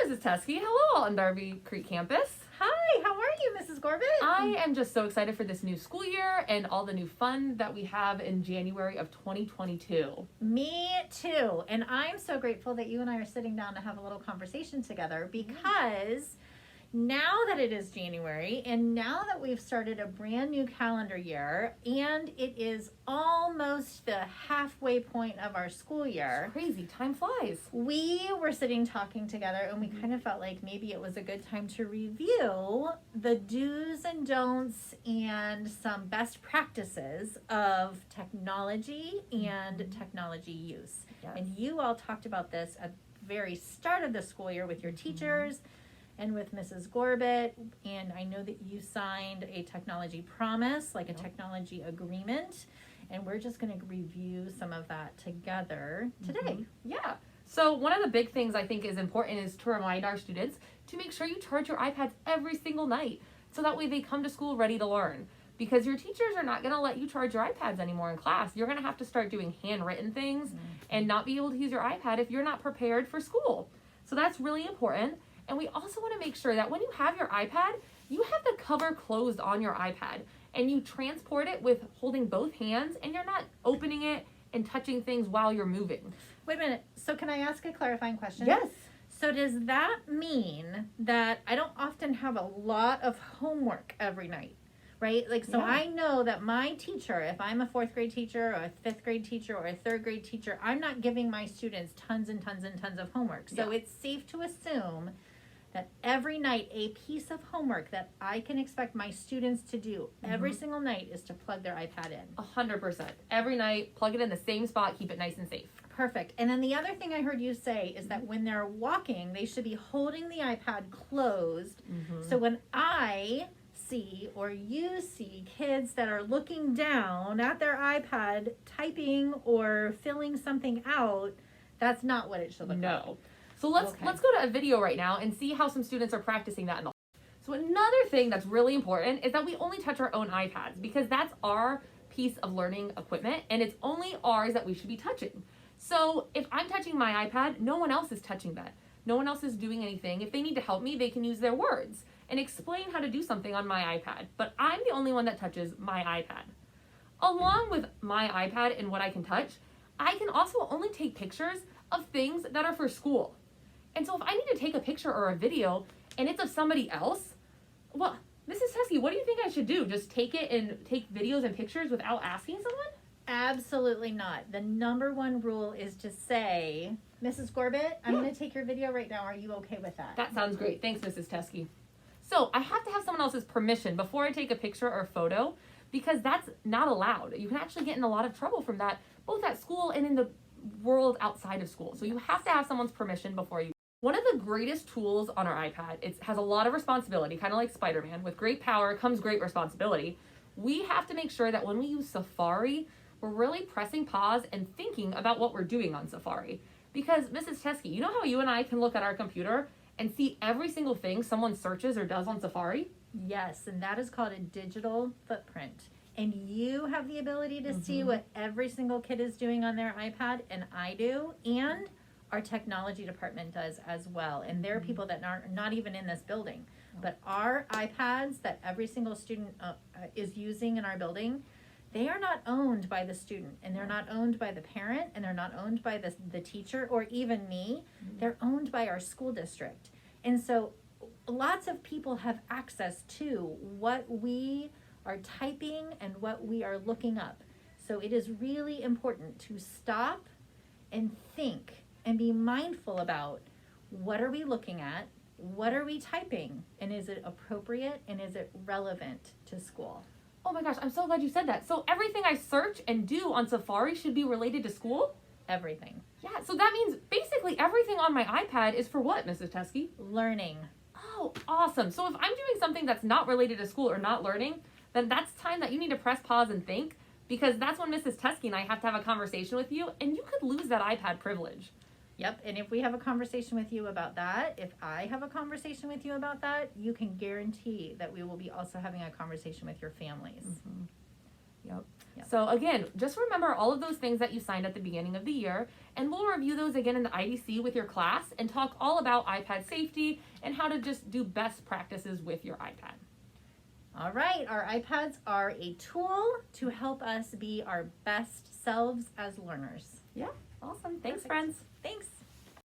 Mrs. Teskey. Hello on Darby Creek campus. Hi, how are you, Mrs. Gorbett? I am just so excited for this new school year and all the new fun that we have in January of 2022. Me too. And I'm so grateful that you and I are sitting down to have a little conversation together because now that it is January and now that we've started a brand new calendar year and it is almost the halfway point of our school year. It's crazy, time flies. We were sitting talking together and we kind of felt like maybe it was a good time to review the do's and don'ts and some best practices of technology and technology use. Yes. And you all talked about this at the very start of the school year with your teachers and with Mrs. Gorbett, and I know that you signed a technology promise, like a technology agreement, and we're just going to review some of that together today. Yeah. So one of the big things I think is important is to remind our students to make sure you charge your iPads every single night so that way they come to school ready to learn. Because your teachers are not going to let you charge your iPads anymore in class. You're going to have to start doing handwritten things and not be able to use your iPad if you're not prepared for school. So that's really important. And we also want to make sure that when you have your iPad, you have the cover closed on your iPad and you transport it with holding both hands and you're not opening it and touching things while you're moving. Wait a minute. So can I ask a clarifying question? Yes. So does that mean that I don't often have a lot of homework every night? Right? Like, so Yeah. I know that my teacher, if I'm a 4th grade teacher or a 5th grade teacher or a 3rd grade teacher, I'm not giving my students tons and tons and tons of homework. So it's safe to assume that every night a piece of homework that I can expect my students to do every single night is to plug their iPad in. 100%. Every night, plug it in the same spot, keep it nice and safe. Perfect. And then the other thing I heard you say is that when they're walking, they should be holding the iPad closed. So when I see or you see kids that are looking down at their iPad typing or filling something out, that's not what it should look like. No. So let's go to a video right now and see how some students are practicing that in the hall. So another thing that's really important is that we only touch our own iPads because that's our piece of learning equipment and it's only ours that we should be touching. So if I'm touching my iPad, no one else is touching that. No one else is doing anything. If they need to help me, they can use their words and explain how to do something on my iPad. But I'm the only one that touches my iPad. Along with my iPad and what I can touch, I can also only take pictures of things that are for school. And so if I need to take a picture or a video and it's of somebody else, well, Mrs. Teskey, what do you think I should do? Just take it and take videos and pictures without asking someone? Absolutely not. The number one rule is to say, Mrs. Gorbett, I'm going to take your video right now. Are you okay with that? That sounds great. Thanks, Mrs. Teskey. So I have to have someone else's permission before I take a picture or a photo because that's not allowed. You can actually get in a lot of trouble from that, both at school and in the world outside of school. So you have to have someone's permission before you. One of the greatest tools on our iPad, it has a lot of responsibility, kind of like Spider-Man. With great power comes great responsibility. We have to make sure that when we use Safari, we're really pressing pause and thinking about what we're doing on Safari. Because Mrs. Teskey, you know how you and I can look at our computer and see every single thing someone searches or does on Safari? Yes, and that is called a digital footprint. And you have the ability to see what every single kid is doing on their iPad, and I do, and our technology department does as well. And there are people that are not even in this building, but our iPads that every single student is using in our building, they are not owned by the student, and they're not owned by the parent, and they're not owned by the teacher or even me. They're owned by our school district. And so lots of people have access to what we are typing and what we are looking up. So it is really important to stop and think and be mindful about what are we looking at, what are we typing, and is it appropriate and is it relevant to school? Oh my gosh, I'm so glad you said that. So everything I search and do on Safari should be related to school? Everything. Yeah, so that means basically everything on my iPad is for what, Mrs. Teskey? Learning. Oh, awesome. So if I'm doing something that's not related to school or not learning, then that's time that you need to press pause and think, because that's when Mrs. Teskey and I have to have a conversation with you, and you could lose that iPad privilege. Yep, and if we have a conversation with you about that, if I have a conversation with you about that, you can guarantee that we will be also having a conversation with your families. Yep. Yep. So again, just remember all of those things that you signed at the beginning of the year, and we'll review those again in the IDC with your class and talk all about iPad safety and how to just do best practices with your iPad. All right, our iPads are a tool to help us be our best selves as learners. Awesome. Thanks, Perfect. friends. Thanks.